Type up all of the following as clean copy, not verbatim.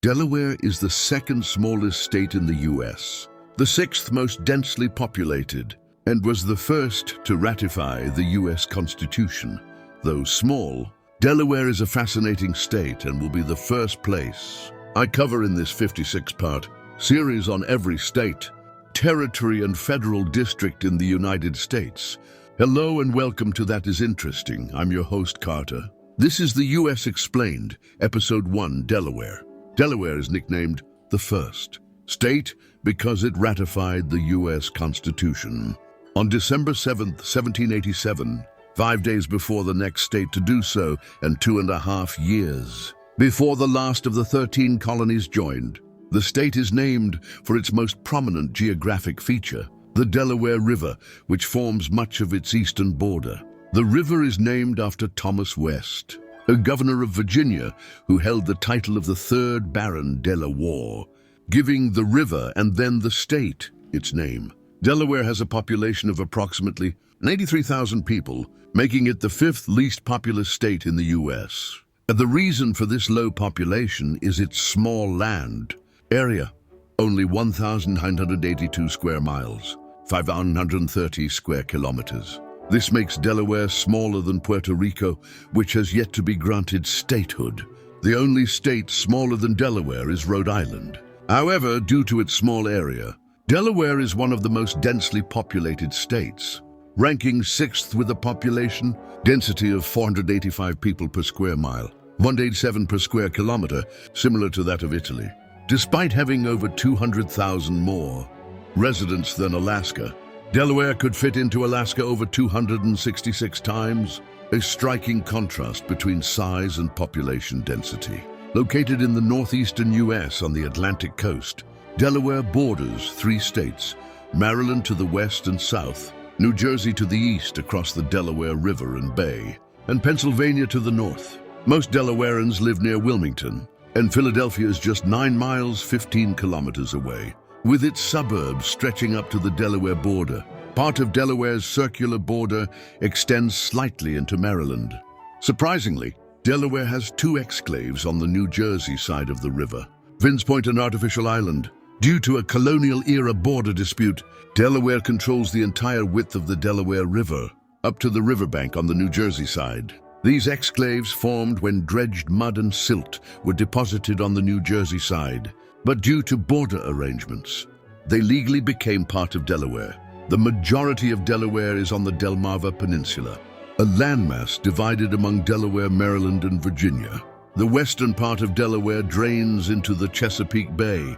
Delaware is the second smallest state in the U.S., the sixth most densely populated, and was the first to ratify the U.S. Constitution. Though small, Delaware is a fascinating state and will be the first place I cover in this 56-part series on every state, territory, and federal district in the United States. Hello and welcome to That Is Interesting. I'm your host, Carter. This is the U.S. Explained, Episode 1, Delaware. Delaware is nicknamed the first state because it ratified the U.S. Constitution on December 7, 1787, 5 days before the next state to do so, and 2.5 years before the last of the 13 colonies joined. The state is named for its most prominent geographic feature, the Delaware River, which forms much of its eastern border. The river is named after Thomas West, a governor of Virginia who held the title of the 3rd Baron Delaware, giving the river and then the state its name. Delaware has a population of approximately 83,000 people, making it the 5th least populous state in the U.S. The reason for this low population is its small land area, only 1,982 square miles, 530 square kilometers. This makes Delaware smaller than Puerto Rico, which has yet to be granted statehood. The only state smaller than Delaware is Rhode Island. However, due to its small area, Delaware is one of the most densely populated states, ranking 6th with a population density of 485 people per square mile, 187 per square kilometer, similar to that of Italy. Despite having over 200,000 more residents than Alaska, Delaware could fit into Alaska over 266 times, a striking contrast between size and population density. Located in the northeastern U.S. on the Atlantic coast, Delaware borders 3 states, Maryland to the west and south, New Jersey to the east across the Delaware River and Bay, and Pennsylvania to the north. Most Delawareans live near Wilmington, and Philadelphia is just 9 miles 15 kilometers away, with its suburbs stretching up to the Delaware border. Part of Delaware's circular border extends slightly into Maryland. Surprisingly, Delaware has 2 exclaves on the New Jersey side of the river, Vince Point and Artificial Island. Due to a colonial-era border dispute, Delaware controls the entire width of the Delaware River, up to the riverbank on the New Jersey side. These exclaves formed when dredged mud and silt were deposited on the New Jersey side, but due to border arrangements, they legally became part of Delaware. The majority of Delaware is on the Delmarva Peninsula, a landmass divided among Delaware, Maryland, and Virginia. The western part of Delaware drains into the Chesapeake Bay,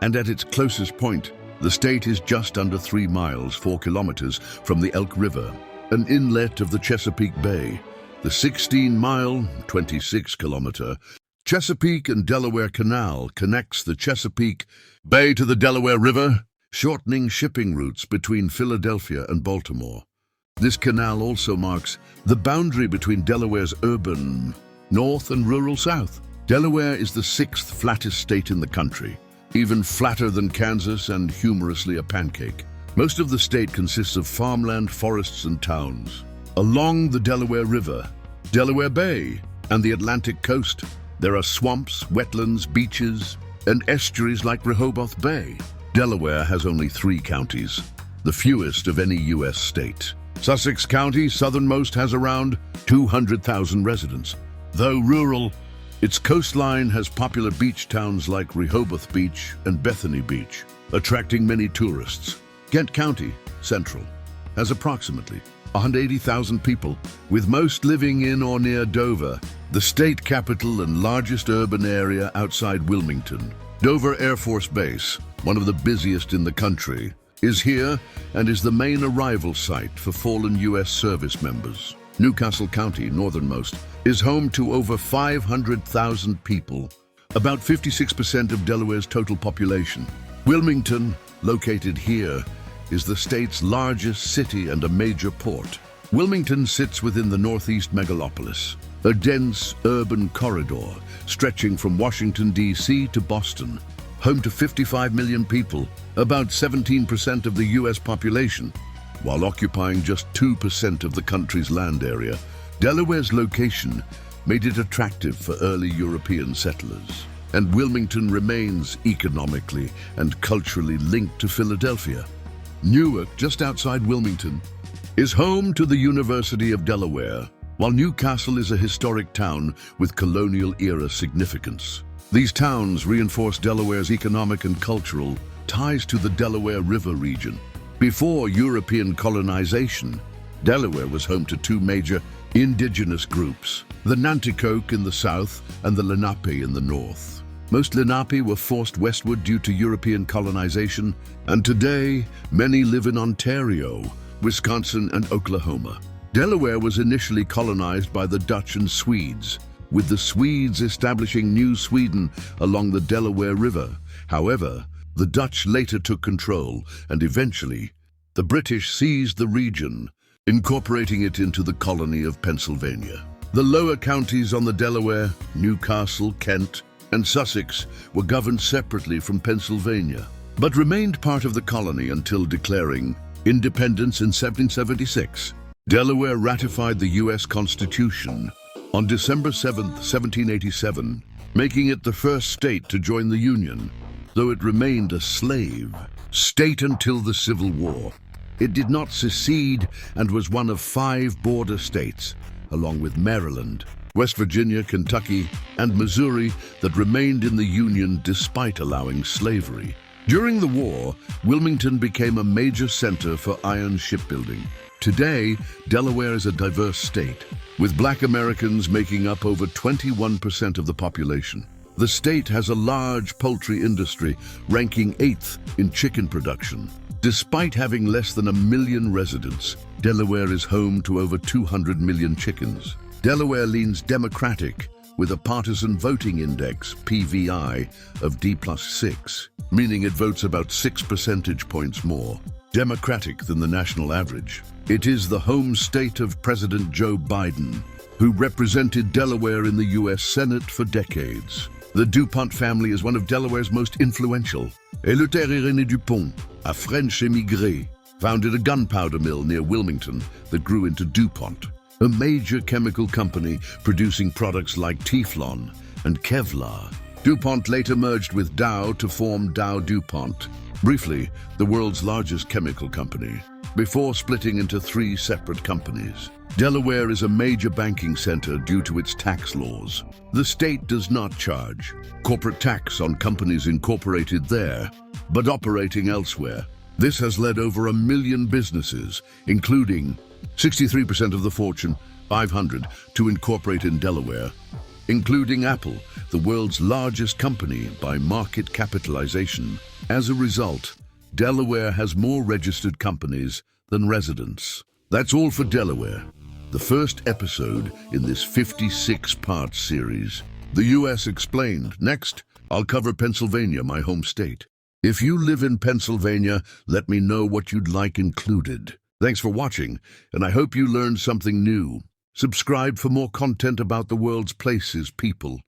and at its closest point, the state is just under 3 miles 4 kilometers from the Elk River, an inlet of the Chesapeake Bay. The 16-mile 26-kilometer Chesapeake and Delaware Canal connects the Chesapeake Bay to the Delaware River, shortening shipping routes between Philadelphia and Baltimore. This canal also marks the boundary between Delaware's urban north and rural south. Delaware is the 6th flattest state in the country, even flatter than Kansas and humorously a pancake. Most of the state consists of farmland, forests, and towns. Along the Delaware River, Delaware Bay, and the Atlantic coast, there are swamps, wetlands, beaches, and estuaries like Rehoboth Bay. Delaware has only 3 counties, the fewest of any U.S. state. Sussex County, southernmost, has around 200,000 residents. Though rural, its coastline has popular beach towns like Rehoboth Beach and Bethany Beach, attracting many tourists. Kent County, central, has approximately 180,000 people, with most living in or near Dover, the state capital and largest urban area outside Wilmington. Dover Air Force Base, one of the busiest in the country, is here and is the main arrival site for fallen U.S. service members. Newcastle County, northernmost, is home to over 500,000 people, about 56% of Delaware's total population. Wilmington, located here, is the state's largest city and a major port. Wilmington sits within the Northeast megalopolis, a dense urban corridor stretching from Washington, D.C. to Boston, home to 55 million people, about 17% of the U.S. population. While occupying just 2% of the country's land area, Delaware's location made it attractive for early European settlers. and Wilmington remains economically and culturally linked to Philadelphia. Newark, just outside Wilmington, is home to the University of Delaware, while Newcastle is a historic town with colonial-era significance. These towns reinforce Delaware's economic and cultural ties to the Delaware River region. Before European colonization, Delaware was home to two major indigenous groups, the Nanticoke in the south and the Lenape in the north. Most Lenape were forced westward due to European colonization, and today many live in Ontario, Wisconsin, and Oklahoma. Delaware was initially colonized by the Dutch and Swedes, with the Swedes establishing New Sweden along the Delaware River. However, the Dutch later took control, and eventually, the British seized the region, incorporating it into the colony of Pennsylvania. The lower counties on the Delaware, Newcastle, Kent, and Sussex, were governed separately from Pennsylvania, but remained part of the colony until declaring independence in 1776. Delaware ratified the U.S. Constitution on December 7, 1787, making it the first state to join the Union, though it remained a slave state until the Civil War. It did not secede and was one of 5 border states, along with Maryland, West Virginia, Kentucky, and Missouri, that remained in the Union despite allowing slavery. During the war, Wilmington became a major center for iron shipbuilding. Today, Delaware is a diverse state, with Black Americans making up over 21% of the population. The state has a large poultry industry, ranking 8th in chicken production. Despite having less than 1 million residents, Delaware is home to over 200 million chickens. Delaware leans Democratic, with a partisan voting index, PVI, of D+6, meaning it votes about 6 percentage points more Democratic than the national average. It is the home state of President Joe Biden, who represented Delaware in the U.S. Senate for decades. The DuPont family is one of Delaware's most influential. Eleuthère Irénée Dupont, a French émigré, founded a gunpowder mill near Wilmington that grew into DuPont, a major chemical company producing products like Teflon and Kevlar. DuPont later merged with Dow to form Dow-DuPont, briefly the world's largest chemical company, before splitting into 3 separate companies. Delaware is a major banking center due to its tax laws. The state does not charge corporate tax on companies incorporated there, but operating elsewhere. This has led over 1 million businesses, including 63% of the Fortune 500, to incorporate in Delaware, including Apple, the world's largest company by market capitalization. As a result, Delaware has more registered companies than residents. That's all for Delaware, the first episode in this 56-part series. The U.S. Explained. Next, I'll cover Pennsylvania, my home state. If you live in Pennsylvania, let me know what you'd like included. Thanks for watching, and I hope you learned something new. Subscribe for more content about the world's places, people,